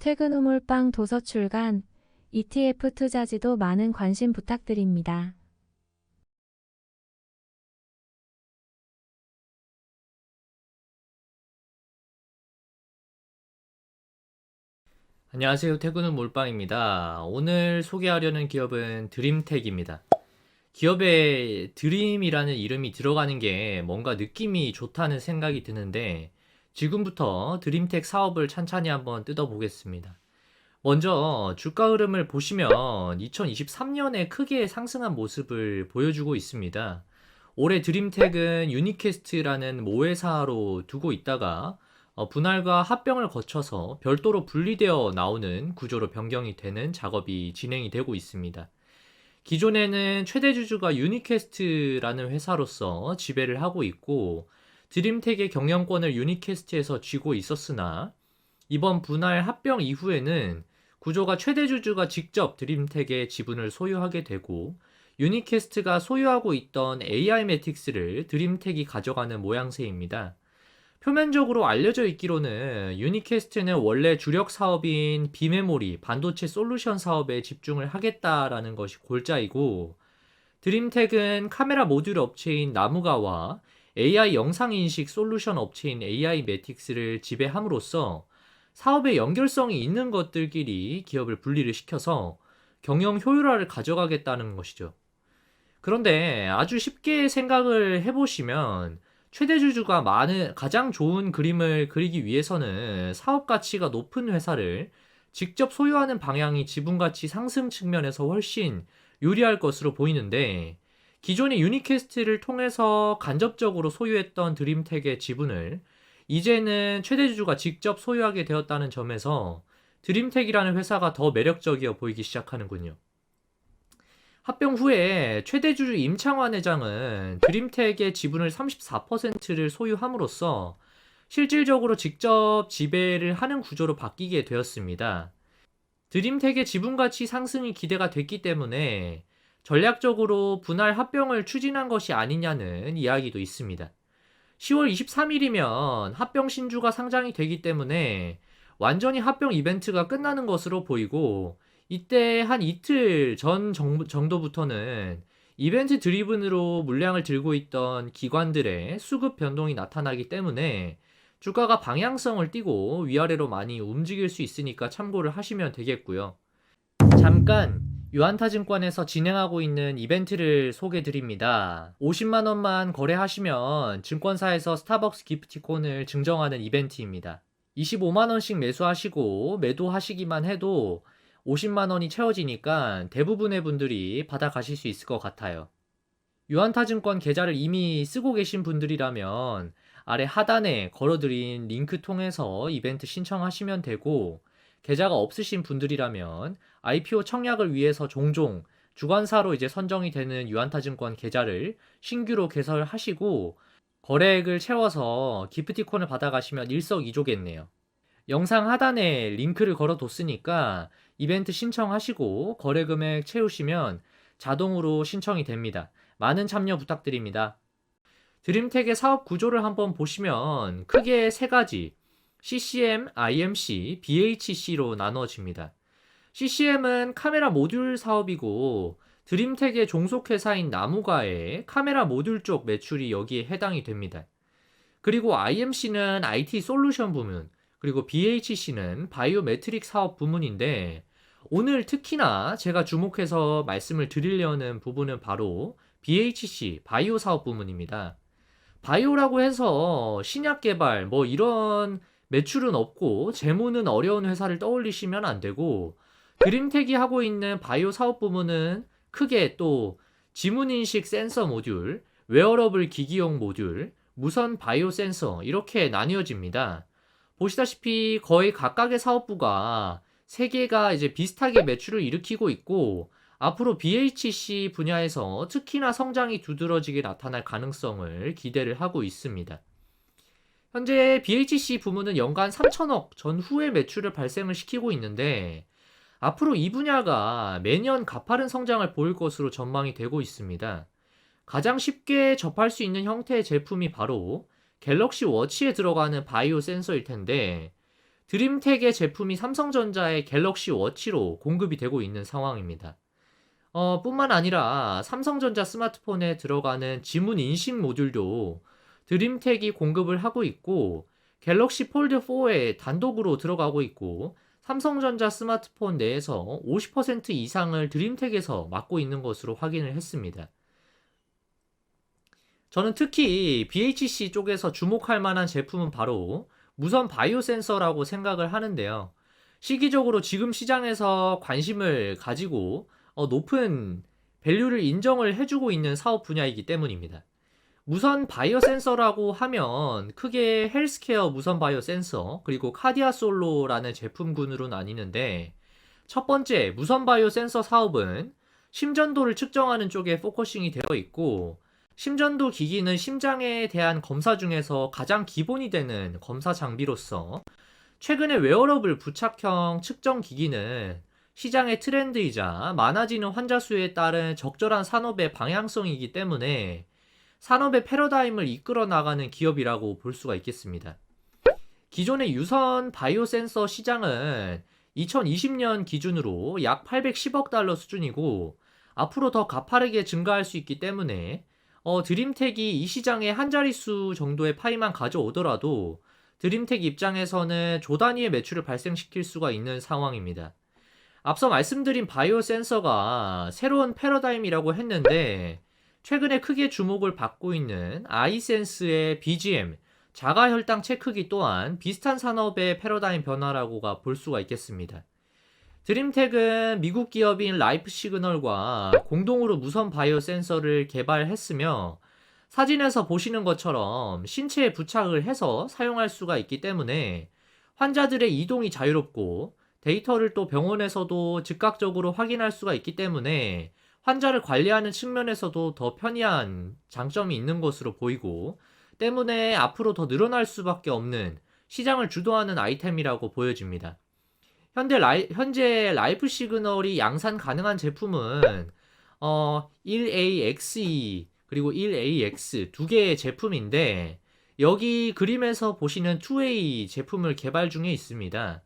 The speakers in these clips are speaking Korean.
퇴근 후 몰빵 도서 출간, ETF 투자지도 많은 관심 부탁드립니다. 안녕하세요. 퇴근은 몰빵입니다. 오늘 소개하려는 기업은 드림텍입니다. 기업에 드림이라는 이름이 들어가는 게 뭔가 느낌이 좋다는 생각이 드는데 지금부터 드림텍 사업을 찬찬히 한번 뜯어보겠습니다. 먼저 주가 흐름을 보시면 2023년에 크게 상승한 모습을 보여주고 있습니다. 올해 드림텍은 유니캐스트라는 모회사로 두고 있다가 분할과 합병을 거쳐서 별도로 분리되어 나오는 구조로 변경이 되는 작업이 진행이 되고 있습니다. 기존에는 최대 주주가 유니캐스트라는 회사로서 지배를 하고 있고 드림텍의 경영권을 유니캐스트에서 쥐고 있었으나 이번 분할 합병 이후에는 구조가 최대 주주가 직접 드림텍의 지분을 소유하게 되고 유니캐스트가 소유하고 있던 AI 매틱스를 드림텍이 가져가는 모양새입니다. 표면적으로 알려져 있기로는 유니캐스트는 원래 주력 사업인 비메모리, 반도체 솔루션 사업에 집중을 하겠다라는 것이 골자이고 드림텍은 카메라 모듈 업체인 나무가와 AI 영상인식 솔루션 업체인 AI 매틱스를 지배함으로써 사업의 연결성이 있는 것들끼리 기업을 분리를 시켜서 경영 효율화를 가져가겠다는 것이죠. 그런데 아주 쉽게 생각을 해보시면 최대 주주가 가장 좋은 그림을 그리기 위해서는 사업 가치가 높은 회사를 직접 소유하는 방향이 지분 가치 상승 측면에서 훨씬 유리할 것으로 보이는데 기존의 유니캐스트를 통해서 간접적으로 소유했던 드림텍의 지분을 이제는 최대 주주가 직접 소유하게 되었다는 점에서 드림텍이라는 회사가 더 매력적이어 보이기 시작하는군요. 합병 후에 최대 주주 임창완 회장은 드림텍의 지분을 34%를 소유함으로써 실질적으로 직접 지배를 하는 구조로 바뀌게 되었습니다. 드림텍의 지분 가치 상승이 기대가 됐기 때문에 전략적으로 분할 합병을 추진한 것이 아니냐는 이야기도 있습니다. 10월 23일이면 합병 신주가 상장이 되기 때문에 완전히 합병 이벤트가 끝나는 것으로 보이고 이때 한 이틀 전 정도부터는 이벤트 드리븐으로 물량을 들고 있던 기관들의 수급 변동이 나타나기 때문에 주가가 방향성을 띠고 위아래로 많이 움직일 수 있으니까 참고를 하시면 되겠고요. 잠깐 유한타증권에서 진행하고 있는 이벤트를 소개 드립니다. 50만 원만 거래하시면 증권사에서 스타벅스 기프티콘을 증정하는 이벤트입니다. 25만 원씩 매수하시고 매도하시기만 해도 50만 원이 채워지니까 대부분의 분들이 받아가실 수 있을 것 같아요. 유한타증권 계좌를 이미 쓰고 계신 분들이라면 아래 하단에 걸어드린 링크 통해서 이벤트 신청하시면 되고 계좌가 없으신 분들이라면 IPO 청약을 위해서 종종 주관사로 이제 선정이 되는 유한타증권 계좌를 신규로 개설하시고 거래액을 채워서 기프티콘을 받아가시면 일석이조겠네요. 영상 하단에 링크를 걸어뒀으니까 이벤트 신청하시고 거래 금액 채우시면 자동으로 신청이 됩니다. 많은 참여 부탁드립니다. 드림텍의 사업 구조를 한번 보시면 크게 세 가지 CCM, IMC, BHC로 나눠집니다. CCM은 카메라 모듈 사업이고 드림텍의 종속회사인 나무가의 카메라 모듈 쪽 매출이 여기에 해당이 됩니다. 그리고 IMC는 IT 솔루션 부문, 그리고 BHC는 바이오메트릭 사업 부문인데 오늘 특히나 제가 주목해서 말씀을 드리려는 부분은 바로 BHC, 바이오 사업 부문입니다. 바이오라고 해서 신약 개발 뭐 이런 매출은 없고 재무는 어려운 회사를 떠올리시면 안 되고 드림텍이 하고 있는 바이오 사업 부문은 크게 또 지문인식 센서 모듈, 웨어러블 기기용 모듈, 무선 바이오 센서 이렇게 나뉘어집니다. 보시다시피 거의 각각의 사업부가 세 개가 이제 비슷하게 매출을 일으키고 있고 앞으로 BHC 분야에서 특히나 성장이 두드러지게 나타날 가능성을 기대를 하고 있습니다. 현재 BHC 부문은 연간 3천억 전후의 매출을 발생을 시키고 있는데 앞으로 이 분야가 매년 가파른 성장을 보일 것으로 전망이 되고 있습니다. 가장 쉽게 접할 수 있는 형태의 제품이 바로 갤럭시 워치에 들어가는 바이오 센서일 텐데 드림텍의 제품이 삼성전자의 갤럭시 워치로 공급이 되고 있는 상황입니다. 뿐만 아니라 삼성전자 스마트폰에 들어가는 지문 인식 모듈도 드림텍이 공급을 하고 있고, 갤럭시 폴드 4에 단독으로 들어가고 있고, 삼성전자 스마트폰 내에서 50% 이상을 드림텍에서 맡고 있는 것으로 확인을 했습니다. 저는 특히 BHC 쪽에서 주목할 만한 제품은 바로 무선 바이오 센서라고 생각을 하는데요. 시기적으로 지금 시장에서 관심을 가지고 높은 밸류를 인정을 해주고 있는 사업 분야이기 때문입니다. 무선 바이오 센서라고 하면 크게 헬스케어 무선 바이오 센서, 그리고 카디아 솔로라는 제품군으로 나뉘는데, 첫 번째 무선 바이오 센서 사업은 심전도를 측정하는 쪽에 포커싱이 되어 있고, 심전도 기기는 심장에 대한 검사 중에서 가장 기본이 되는 검사 장비로서, 최근에 웨어러블 부착형 측정 기기는 시장의 트렌드이자 많아지는 환자 수에 따른 적절한 산업의 방향성이기 때문에 산업의 패러다임을 이끌어 나가는 기업이라고 볼 수가 있겠습니다. 기존의 유선 바이오 센서 시장은 2020년 기준으로 약 810억 달러 수준이고, 앞으로 더 가파르게 증가할 수 있기 때문에 드림텍이 이 시장에 한 자릿수 정도의 파이만 가져오더라도 드림텍 입장에서는 조 단위의 매출을 발생시킬 수가 있는 상황입니다. 앞서 말씀드린 바이오 센서가 새로운 패러다임이라고 했는데, 최근에 크게 주목을 받고 있는 아이센스의 BGM, 자가혈당 체크기 또한 비슷한 산업의 패러다임 변화라고가 볼 수가 있겠습니다. 드림텍은 미국 기업인 라이프 시그널과 공동으로 무선 바이오 센서를 개발했으며, 사진에서 보시는 것처럼 신체에 부착을 해서 사용할 수가 있기 때문에 환자들의 이동이 자유롭고, 데이터를 또 병원에서도 즉각적으로 확인할 수가 있기 때문에 환자를 관리하는 측면에서도 더 편리한 장점이 있는 것으로 보이고, 때문에 앞으로 더 늘어날 수밖에 없는 시장을 주도하는 아이템이라고 보여집니다. 현재 라이프 시그널이 양산 가능한 제품은 1AXE 그리고 1AX 두 개의 제품인데, 여기 그림에서 보시는 2A 제품을 개발 중에 있습니다.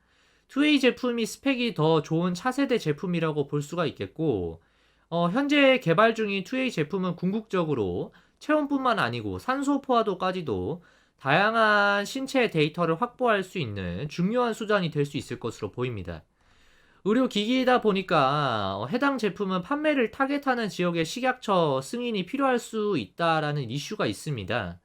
2A 제품이 스펙이 더 좋은 차세대 제품이라고 볼 수가 있겠고, 현재 개발 중인 2A 제품은 궁극적으로 체온뿐만 아니고 산소 포화도까지도 다양한 신체 데이터를 확보할 수 있는 중요한 수단이 될 수 있을 것으로 보입니다. 의료기기이다 보니까 해당 제품은 판매를 타겟하는 지역의 식약처 승인이 필요할 수 있다라는 이슈가 있습니다.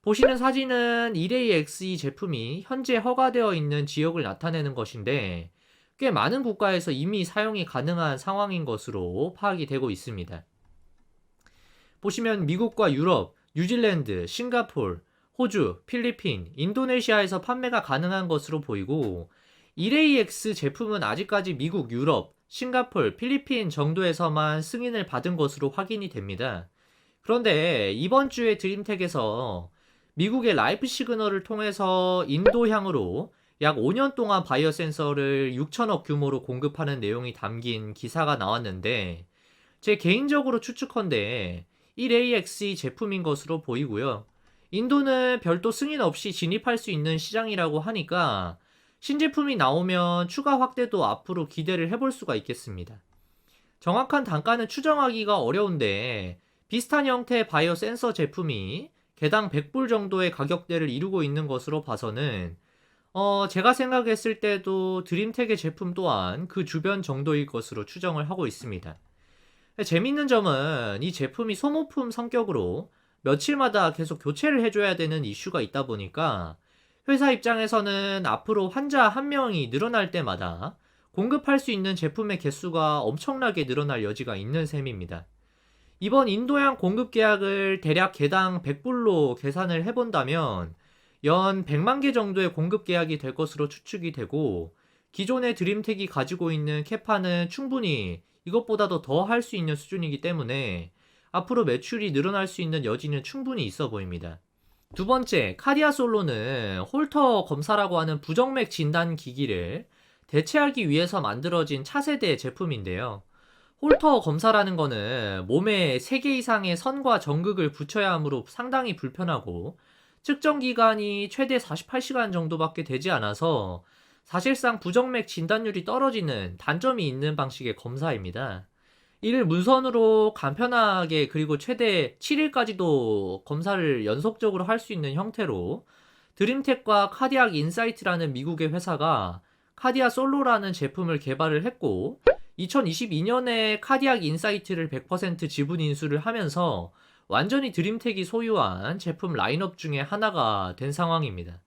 보시는 사진은 1AXE 제품이 현재 허가되어 있는 지역을 나타내는 것인데, 꽤 많은 국가에서 이미 사용이 가능한 상황인 것으로 파악이 되고 있습니다. 보시면 미국과 유럽, 뉴질랜드, 싱가폴, 호주, 필리핀, 인도네시아에서 판매가 가능한 것으로 보이고, 1AX 제품은 아직까지 미국, 유럽, 싱가폴, 필리핀 정도에서만 승인을 받은 것으로 확인이 됩니다. 그런데 이번 주에 드림텍에서 미국의 라이프 시그널을 통해서 인도향으로 약 5년 동안 바이오 센서를 6천억 규모로 공급하는 내용이 담긴 기사가 나왔는데, 제 개인적으로 추측컨대 1AXE 제품인 것으로 보이고요. 인도는 별도 승인 없이 진입할 수 있는 시장이라고 하니까 신제품이 나오면 추가 확대도 앞으로 기대를 해볼 수가 있겠습니다. 정확한 단가는 추정하기가 어려운데, 비슷한 형태의 바이오 센서 제품이 개당 100불 정도의 가격대를 이루고 있는 것으로 봐서는 제가 생각했을 때도 드림텍의 제품 또한 그 주변 정도일 것으로 추정을 하고 있습니다. 재밌는 점은 이 제품이 소모품 성격으로 며칠마다 계속 교체를 해줘야 되는 이슈가 있다 보니까 회사 입장에서는 앞으로 환자 한 명이 늘어날 때마다 공급할 수 있는 제품의 개수가 엄청나게 늘어날 여지가 있는 셈입니다. 이번 인도양 공급 계약을 대략 개당 100불로 계산을 해본다면 연 100만 개 정도의 공급 계약이 될 것으로 추측이 되고, 기존의 드림텍이 가지고 있는 캐파는 충분히 이것보다도 더 할 수 있는 수준이기 때문에 앞으로 매출이 늘어날 수 있는 여지는 충분히 있어 보입니다. 두 번째, 카디아 솔로는 홀터 검사라고 하는 부정맥 진단 기기를 대체하기 위해서 만들어진 차세대 제품인데요. 홀터 검사라는 거는 몸에 3개 이상의 선과 전극을 붙여야 하므로 상당히 불편하고 측정 기간이 최대 48시간 정도밖에 되지 않아서 사실상 부정맥 진단율이 떨어지는 단점이 있는 방식의 검사입니다. 이를 문선으로 간편하게 그리고 최대 7일까지도 검사를 연속적으로 할 수 있는 형태로 드림텍과 카디악 인사이트라는 미국의 회사가 카디아 솔로라는 제품을 개발을 했고 2022년에 카디악 인사이트를 100% 지분 인수를 하면서 완전히 드림텍이 소유한 제품 라인업 중에 하나가 된 상황입니다.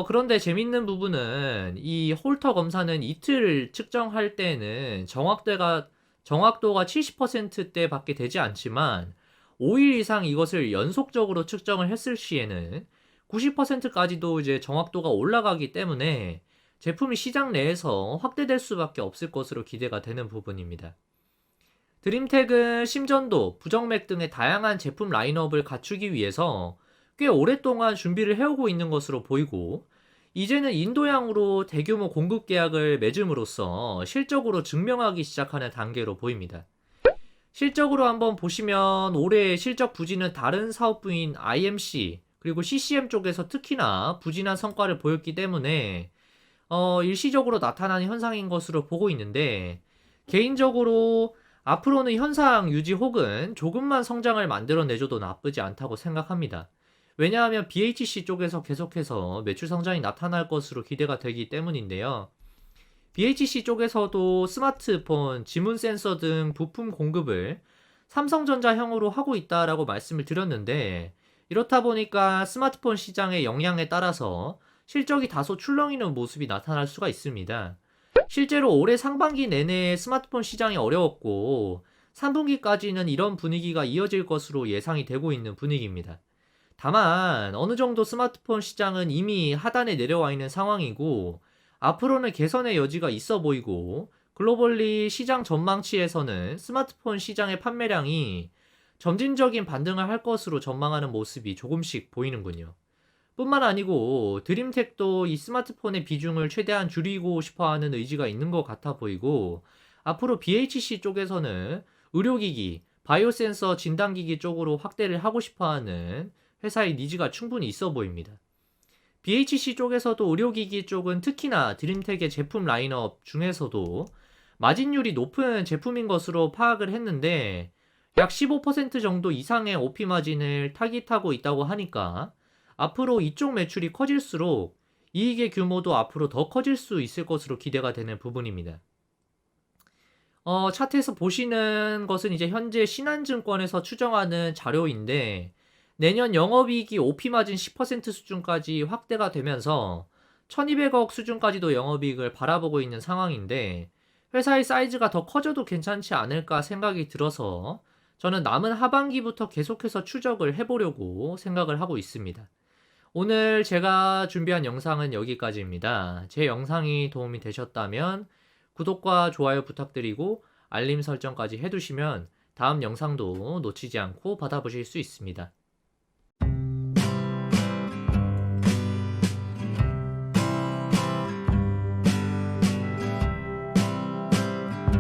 그런데 재밌는 부분은 이 홀터 검사는 이틀 측정할 때에는 정확도가 70%대밖에 되지 않지만 5일 이상 이것을 연속적으로 측정을 했을 시에는 90%까지도 이제 정확도가 올라가기 때문에 제품이 시장 내에서 확대될 수밖에 없을 것으로 기대가 되는 부분입니다. 드림텍은 심전도, 부정맥 등의 다양한 제품 라인업을 갖추기 위해서 꽤 오랫동안 준비를 해오고 있는 것으로 보이고 이제는 인도양으로 대규모 공급 계약을 맺음으로써 실적으로 증명하기 시작하는 단계로 보입니다. 실적으로 한번 보시면 올해 실적 부진은 다른 사업부인 IMC 그리고 CCM 쪽에서 특히나 부진한 성과를 보였기 때문에 일시적으로 나타나는 현상인 것으로 보고 있는데 개인적으로 앞으로는 현상 유지 혹은 조금만 성장을 만들어내줘도 나쁘지 않다고 생각합니다. 왜냐하면 BHC 쪽에서 계속해서 매출 성장이 나타날 것으로 기대가 되기 때문인데요. BHC 쪽에서도 스마트폰, 지문 센서 등 부품 공급을 삼성전자형으로 하고 있다라고 말씀을 드렸는데 이렇다 보니까 스마트폰 시장의 영향에 따라서 실적이 다소 출렁이는 모습이 나타날 수가 있습니다. 실제로 올해 상반기 내내 스마트폰 시장이 어려웠고 3분기까지는 이런 분위기가 이어질 것으로 예상이 되고 있는 분위기입니다. 다만 어느 정도 스마트폰 시장은 이미 하단에 내려와 있는 상황이고 앞으로는 개선의 여지가 있어 보이고 글로벌리 시장 전망치에서는 스마트폰 시장의 판매량이 점진적인 반등을 할 것으로 전망하는 모습이 조금씩 보이는군요. 뿐만 아니고 드림텍도 이 스마트폰의 비중을 최대한 줄이고 싶어하는 의지가 있는 것 같아 보이고 앞으로 BHC 쪽에서는 의료기기, 바이오센서 진단기기 쪽으로 확대를 하고 싶어하는 회사의 니즈가 충분히 있어 보입니다. BHC 쪽에서도 의료기기 쪽은 특히나 드림텍의 제품 라인업 중에서도 마진율이 높은 제품인 것으로 파악을 했는데 약 15% 정도 이상의 OP 마진을 타깃하고 있다고 하니까 앞으로 이쪽 매출이 커질수록 이익의 규모도 앞으로 더 커질 수 있을 것으로 기대가 되는 부분입니다. 차트에서 보시는 것은 이제 현재 신한증권에서 추정하는 자료인데 내년 영업이익이 OP 마진 10% 수준까지 확대가 되면서 1200억 수준까지도 영업이익을 바라보고 있는 상황인데 회사의 사이즈가 더 커져도 괜찮지 않을까 생각이 들어서 저는 남은 하반기부터 계속해서 추적을 해보려고 생각을 하고 있습니다. 오늘 제가 준비한 영상은 여기까지입니다. 제 영상이 도움이 되셨다면 구독과 좋아요 부탁드리고 알림 설정까지 해두시면 다음 영상도 놓치지 않고 받아보실 수 있습니다.